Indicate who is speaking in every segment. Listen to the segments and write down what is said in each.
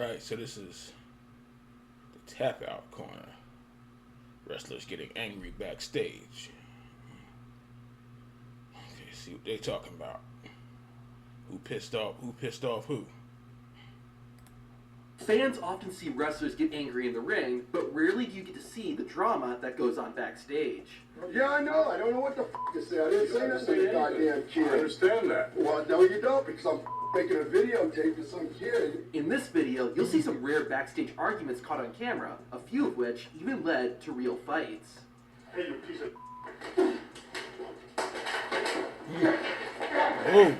Speaker 1: Alright, so this is the tap out corner. Wrestlers getting angry backstage. Okay, see what they talking about. Who pissed off who?
Speaker 2: Fans often see wrestlers get angry in the ring, but rarely do you get to see the drama that goes on backstage.
Speaker 3: Yeah, I know. I don't know what the to say. I didn't say nothing to the goddamn kid.
Speaker 4: I understand that.
Speaker 3: Well, no, you don't, because I'm making a videotape of some kid.
Speaker 2: In this video, you'll see some rare backstage arguments caught on camera, a few of which even led to real fights.
Speaker 4: Hey, you piece of...
Speaker 1: Oh.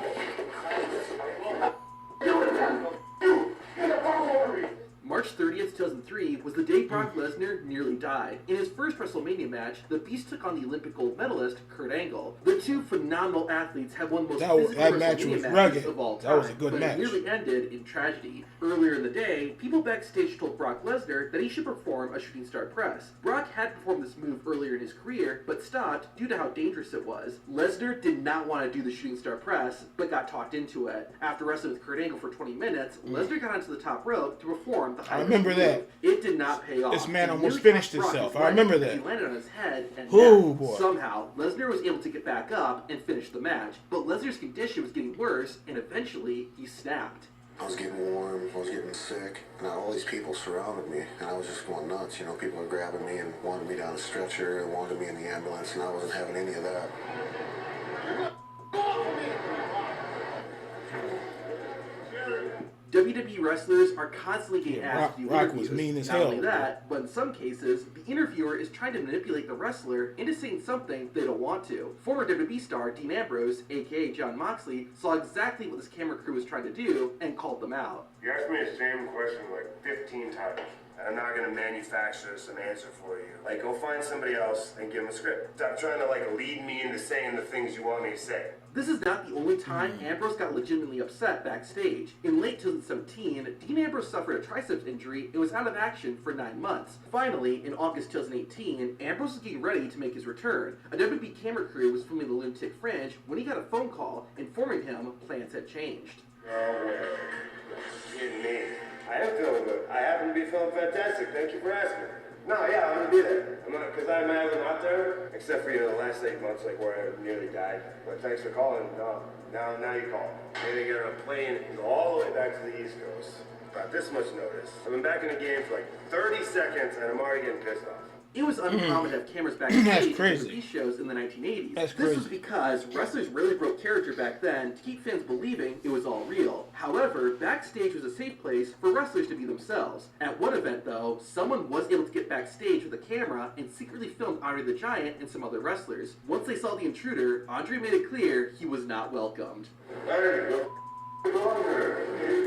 Speaker 2: March 30th, 2003 was the day Brock Lesnar nearly died. In his first WrestleMania match, the Beast took on the Olympic gold medalist, Kurt Angle. The two phenomenal athletes had one of the most physical WrestleMania matches of all time,
Speaker 1: that was a good match.
Speaker 2: It nearly ended in tragedy. Earlier in the day, people backstage told Brock Lesnar that he should perform a shooting star press. Brock had performed this move earlier in his career, but stopped due to how dangerous it was. Lesnar did not want to do the shooting star press, but got talked into it. After wrestling with Kurt Angle for 20 minutes, Lesnar got onto the top rope to perform the high
Speaker 1: I remember that.
Speaker 2: It did not pay off.
Speaker 1: This man almost finished himself. I remember that.
Speaker 2: He landed on his head, and
Speaker 1: boy.
Speaker 2: Somehow, Lesnar was able to get back up and finish the match. But Lesnar's condition was getting worse, and eventually, he snapped.
Speaker 5: I was getting warm, I was getting sick, and all these people surrounded me, and I was just going nuts. You know, people were grabbing me and wanted me down the stretcher, and wanted me in the ambulance, and I wasn't having any of that.
Speaker 2: WWE wrestlers are constantly getting asked to do interviews.
Speaker 1: Was mean as
Speaker 2: Not
Speaker 1: hell.
Speaker 2: only that, but in some cases, the interviewer is trying to manipulate the wrestler into saying something they don't want to. Former WWE star Dean Ambrose, aka Jon Moxley, saw exactly what this camera crew was trying to do and called them out.
Speaker 4: You asked me the same question like 15 times. I'm not going to manufacture some answer for you. Like, go find somebody else and give them a script. Stop trying to, lead me into saying the things you want me to say.
Speaker 2: This is not the only time Ambrose got legitimately upset backstage. In late 2017, Dean Ambrose suffered a triceps injury and was out of action for 9 months. Finally, in August 2018, Ambrose was getting ready to make his return. A WWE camera crew was filming the Lunatic Fringe when he got a phone call informing him plans had changed.
Speaker 4: Oh, kidding me. I am feeling good. I happen to be feeling fantastic. Thank you for asking. No, yeah, I'm gonna be there. Because I haven't out there, except for the last 8 months, where I nearly died. But thanks for calling. No, now you call. I'm gonna get on a plane and go all the way back to the East Coast. About this much notice. I've been back in the game for 30 seconds, and I'm already getting pissed off.
Speaker 2: It was uncommon to have cameras backstage at
Speaker 1: crazy.
Speaker 2: TV shows in the 1980s.
Speaker 1: That's
Speaker 2: this was because wrestlers really broke character back then to keep fans believing it was all real. However, backstage was a safe place for wrestlers to be themselves. At one event, though, someone was able to get backstage with a camera and secretly filmed Andre the Giant and some other wrestlers. Once they saw the intruder, Andre made it clear he was not welcomed.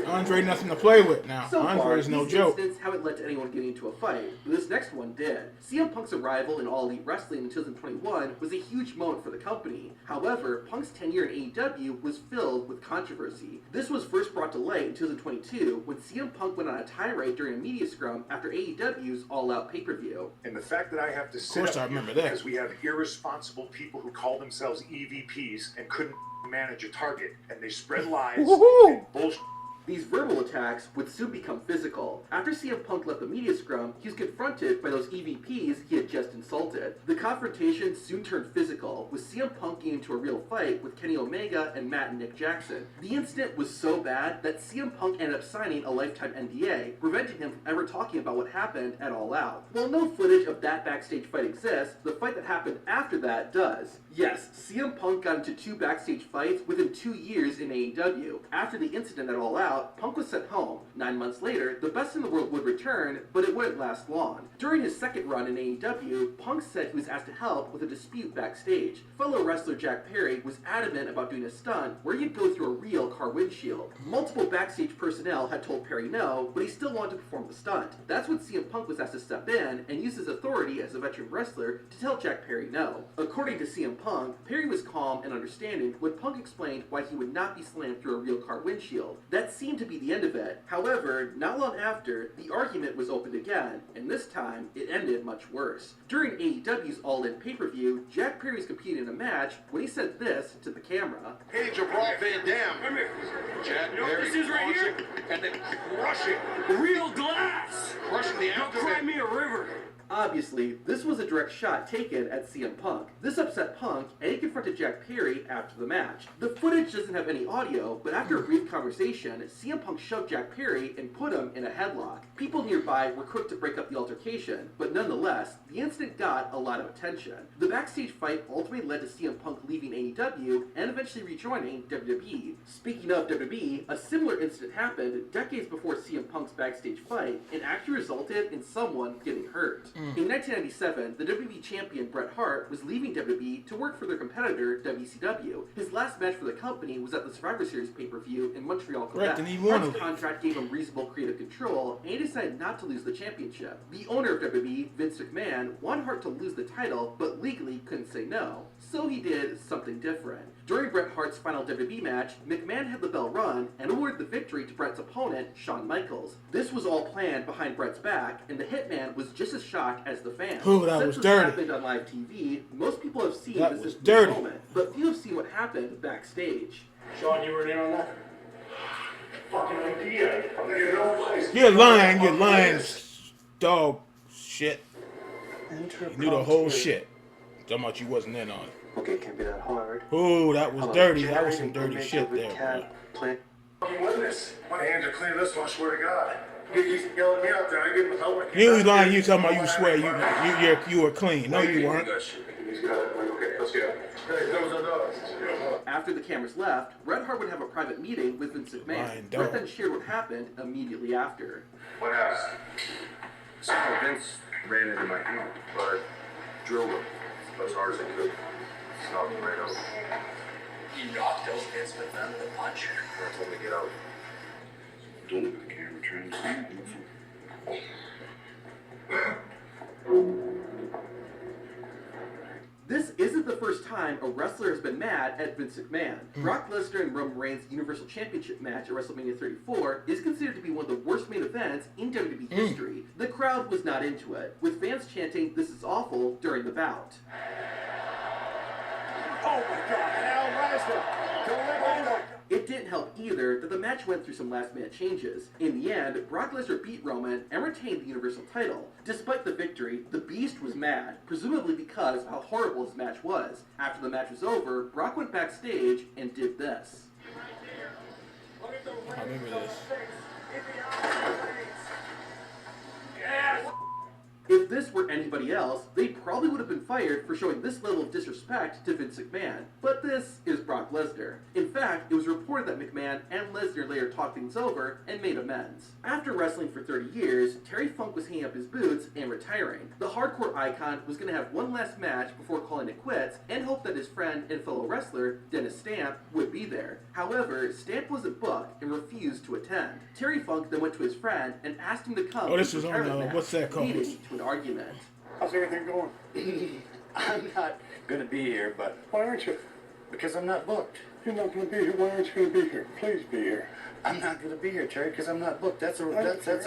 Speaker 1: Andre nothing to play with now.
Speaker 2: So
Speaker 1: Andre is no joke.
Speaker 2: Incidents haven't led to anyone getting into a fight, but this next one did. CM Punk's arrival in All Elite Wrestling in 2021 was a huge moment for the company. However, Punk's tenure in AEW was filled with controversy. This was first brought to light in 2022 when CM Punk went on a tirade during a media scrum after AEW's All Out pay-per-view.
Speaker 6: And the fact that I have to sit up here because we have irresponsible people who call themselves EVPs and couldn't manage a target, and they spread lies and bullshit.
Speaker 2: These verbal attacks would soon become physical. After CM Punk left the media scrum, he was confronted by those EVPs he had just insulted. The confrontation soon turned physical, with CM Punk getting into a real fight with Kenny Omega and Matt and Nick Jackson. The incident was so bad that CM Punk ended up signing a lifetime NDA, preventing him from ever talking about what happened at All Out. While no footage of that backstage fight exists, the fight that happened after that does. Yes, CM Punk got into 2 backstage fights within 2 years in AEW. After the incident at All Out, Punk was sent home. 9 months later, the best in the world would return, but it wouldn't last long. During his second run in AEW, Punk said he was asked to help with a dispute backstage. Fellow wrestler Jack Perry was adamant about doing a stunt where he'd go through a real car windshield. Multiple backstage personnel had told Perry no, but he still wanted to perform the stunt. That's when CM Punk was asked to step in and use his authority as a veteran wrestler to tell Jack Perry no. According to CM Punk, Perry was calm and understanding when Punk explained why he would not be slammed through a real car windshield. That seemed to be the end of it, it. However, not long after, the argument was opened again, and this time, it ended much worse. During AEW's All-In pay-per-view, Jack Perry was competing in a match when he said this to the camera.
Speaker 3: Page of Rob Van Dam. Jack Perry
Speaker 7: this is right here?
Speaker 3: and then crushing
Speaker 7: Real glass!
Speaker 3: the
Speaker 7: Don't cry me a river!
Speaker 2: Obviously, this was a direct shot taken at CM Punk. This upset Punk, and he confronted Jack Perry after the match. The footage doesn't have any audio, but after a brief conversation, CM Punk shoved Jack Perry and put him in a headlock. People nearby were quick to break up the altercation, but nonetheless, the incident got a lot of attention. The backstage fight ultimately led to CM Punk leaving AEW and eventually rejoining WWE. Speaking of WWE, a similar incident happened decades before CM Punk's backstage fight and actually resulted in someone getting hurt. In 1997, the WWE champion Bret Hart was leaving WWE to work for their competitor, WCW. His last match for the company was at the Survivor Series pay-per-view in Montreal, Quebec. Hart's contract gave him reasonable creative control, and he decided not to lose the championship. The owner of WWE, Vince McMahon, wanted Hart to lose the title, but legally couldn't say no. So he did something different. During Bret Hart's final WWE match, McMahon had the bell rung and awarded the victory to Bret's opponent, Shawn Michaels. This was all planned behind Bret's back, and the Hitman was just as shocked as the fans.
Speaker 1: Ooh, that was dirty.
Speaker 2: Since this happened on live TV, most people have seen
Speaker 1: That
Speaker 2: this
Speaker 1: was dirty.
Speaker 2: moment, but few have seen what happened backstage.
Speaker 7: Sean, you were in on that?
Speaker 6: Fucking idea. You know,
Speaker 1: You're lying, dog shit. You knew the whole shit. Talking about you wasn't in on it.
Speaker 8: Okay, it can't be that hard.
Speaker 1: Ooh, that was dirty. That was some dirty shit there, bro.
Speaker 6: fucking witness. My hands are clean this one, I swear to God. He's yelling me out there. I give him help.
Speaker 1: You was lying. You talking about you swear you were clean. No, you weren't.
Speaker 3: He's got it. Okay, let's go. Hey, those are those.
Speaker 2: After the cameras left, Bret Hart would have a private meeting with Vince McMahon. Bret then shared what happened immediately after.
Speaker 3: What happened?
Speaker 4: Somehow Vince ran into my hand, but drilled him as hard as I could. Knocked him right out.
Speaker 7: You knocked out Vince McMahon with a punch?
Speaker 4: I told him to get out.
Speaker 3: Don't look at the camera, trying to see.
Speaker 2: This isn't the first time a wrestler has been mad at Vince McMahon. Brock Lesnar and Roman Reigns' Universal Championship match at WrestleMania 34 is considered to be one of the worst main events in WWE history. The crowd was not into it, with fans chanting, "This is awful," during the bout.
Speaker 3: Oh my God, Al Lesnar! Don't let go!
Speaker 2: It didn't help either that the match went through some last-minute changes. In the end, Brock Lesnar beat Roman and retained the Universal title. Despite the victory, the Beast was mad, presumably because of how horrible his match was. After the match was over, Brock went backstage and did this.
Speaker 1: I remember this.
Speaker 2: If this were anybody else, they probably would have been fired for showing this level of disrespect to Vince McMahon. But this is Brock Lesnar. In fact, it was reported that McMahon and Lesnar later talked things over and made amends. After wrestling for 30 years, Terry Funk was hanging up his boots and retiring. The hardcore icon was going to have one last match before calling it quits and hoped that his friend and fellow wrestler, Dennis Stamp, would be there. However, Stamp wasn't booked and refused to attend. Terry Funk then went to his friend and asked him to come.
Speaker 1: Oh, this
Speaker 2: to
Speaker 1: is
Speaker 2: his
Speaker 1: on,
Speaker 2: retirement match,
Speaker 1: what's that called?
Speaker 2: leading to an argument.
Speaker 3: How's everything going?
Speaker 9: I'm not gonna be here, but
Speaker 3: Why aren't you?
Speaker 9: because I'm not booked.
Speaker 3: You're not going to be here. Why aren't you going to be here? Please be here.
Speaker 9: I'm not gonna be here, Terry, because I'm not booked. That's an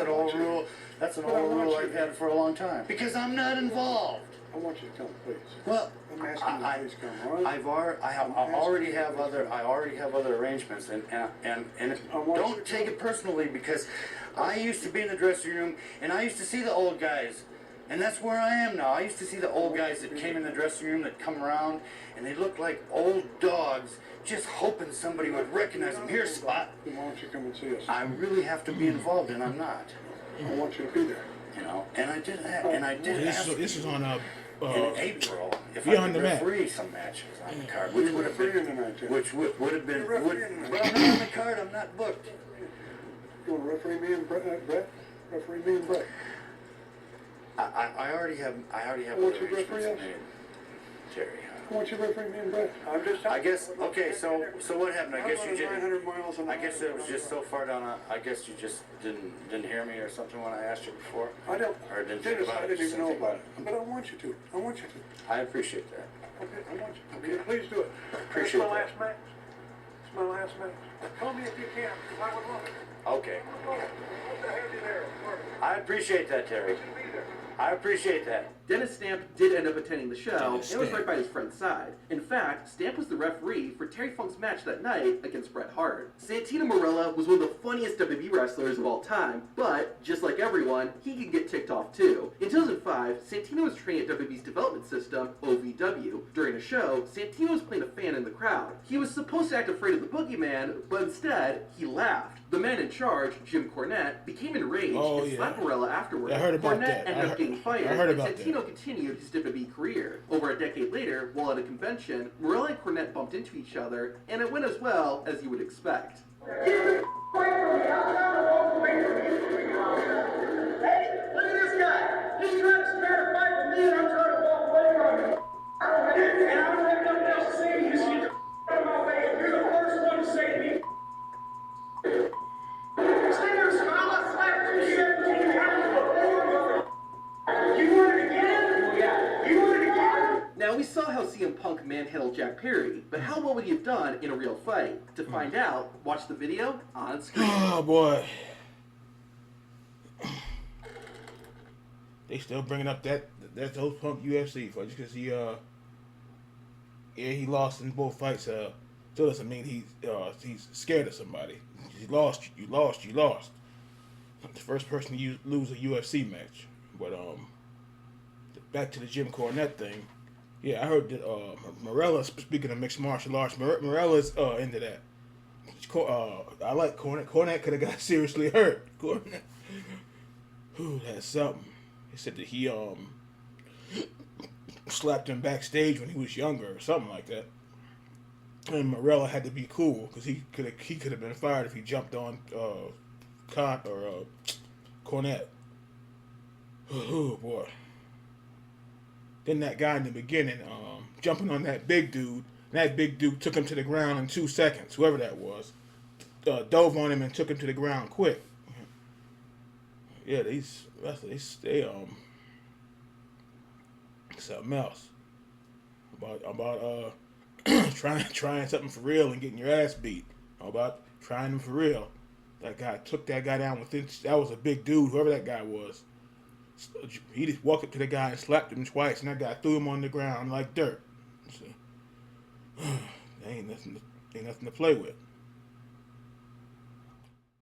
Speaker 9: old rule. That's an old rule I've had for a long time. Because I'm not involved.
Speaker 3: I want you to come, please.
Speaker 9: Well,
Speaker 3: I'm asking you to please come, all right?
Speaker 9: I already have other arrangements, and don't take it personally, because I used to be in the dressing room and I used to see the old guys, and that's where I am now. I used to see the old guys that came in the dressing room that come around, and they look like old dogs, just hoping somebody would recognize them. Here, Spot.
Speaker 3: Then why don't you come and see us?
Speaker 9: I really have to be involved, and I'm not.
Speaker 3: I want you to be there.
Speaker 9: You know, and I did ask
Speaker 1: This is on
Speaker 9: in April if I
Speaker 1: Beyond
Speaker 9: could
Speaker 1: the Mat.
Speaker 9: referee some matches on the card, which would have been,
Speaker 3: refereeing tonight, Jeff.
Speaker 9: which would have been,
Speaker 3: You're
Speaker 9: would,
Speaker 3: refereeing
Speaker 9: but
Speaker 3: tonight.
Speaker 9: I'm not on the card. I'm not booked.
Speaker 3: You want to referee me and Brett? Referee me and Brett.
Speaker 9: I already have
Speaker 3: Won't
Speaker 9: other
Speaker 3: you referee
Speaker 9: arrangements
Speaker 3: us?
Speaker 9: made, Jerry.
Speaker 3: I want you to referee me and Brett. I'm just.
Speaker 9: I guess okay. So what happened? I guess you just.
Speaker 3: 900 miles an
Speaker 9: I guess
Speaker 3: hour.
Speaker 9: it was just so far down. I guess you just didn't hear me or something when I asked you before.
Speaker 3: I don't.
Speaker 9: Or didn't think
Speaker 3: Dennis,
Speaker 9: about
Speaker 3: I
Speaker 9: it.
Speaker 3: didn't even know
Speaker 9: Think
Speaker 3: about it. But I want you to. I want you to.
Speaker 9: I appreciate that.
Speaker 3: Okay, I want you to. Please do it.
Speaker 9: Appreciate
Speaker 3: It's my
Speaker 9: that.
Speaker 3: last match. It's my last match. Call me if you can, because I would love it.
Speaker 9: Okay. I appreciate that, Terry. I appreciate that.
Speaker 2: Dennis Stamp did end up attending the show
Speaker 1: Dennis
Speaker 2: and was
Speaker 1: Stamp.
Speaker 2: right by his friend's side. In fact, Stamp was the referee for Terry Funk's match that night against Bret Hart. Santino Marella was one of the funniest WWE wrestlers of all time, but, just like everyone, he could get ticked off too. In 2005, Santino was training at WWE's development system, OVW. During a show, Santino was playing a fan in the crowd. He was supposed to act afraid of the boogeyman, but instead, he laughed. The man in charge, Jim Cornette, became enraged and slapped Marella afterwards.
Speaker 1: I heard about
Speaker 2: Cornette
Speaker 1: that.
Speaker 2: ended up getting fired,
Speaker 1: I heard
Speaker 2: and
Speaker 1: about
Speaker 2: Santino continued his WWE career. Over a decade later, while at a convention, Marella and Cornette bumped into each other, and it went as well as you would expect.
Speaker 3: Hey, look at this guy. He's trying to start a fight with me, and I'm trying to walk away from him. And I don't have nothing else to say to you. So get the out of my face. You're the first one to say to me. Stay there, Scott. Slap you shit. You want it again? Yeah. You want it again?
Speaker 2: Now, we saw how CM Punk manhandled Jack Perry, but how well would he have done in a real fight? To find out, watch the video on screen.
Speaker 1: Oh boy. They still bringing up those Punk UFC fights just because he lost in both fights. Still doesn't mean he's scared of somebody. You lost. The first person to lose a UFC match. But back to the Jim Cornette thing. Yeah, I heard that Marella, speaking of mixed martial arts, Morella's into that. I like Cornette. Cornette could have got seriously hurt. Cornette, that's something. He said that he slapped him backstage when he was younger or something like that. And Marella had to be cool because he could have been fired if he jumped on Cornette. Oh boy. Then that guy in the beginning, jumping on that big dude. That big dude took him to the ground in 2 seconds. Whoever that was, dove on him and took him to the ground quick. Yeah, they something else about trying something for real and getting your ass beat. About trying them for real. That guy took that guy down within. That was a big dude, whoever that guy was. He just walked up to the guy and slapped him twice, and that guy threw him on the ground like dirt. So, ain't nothing to play with.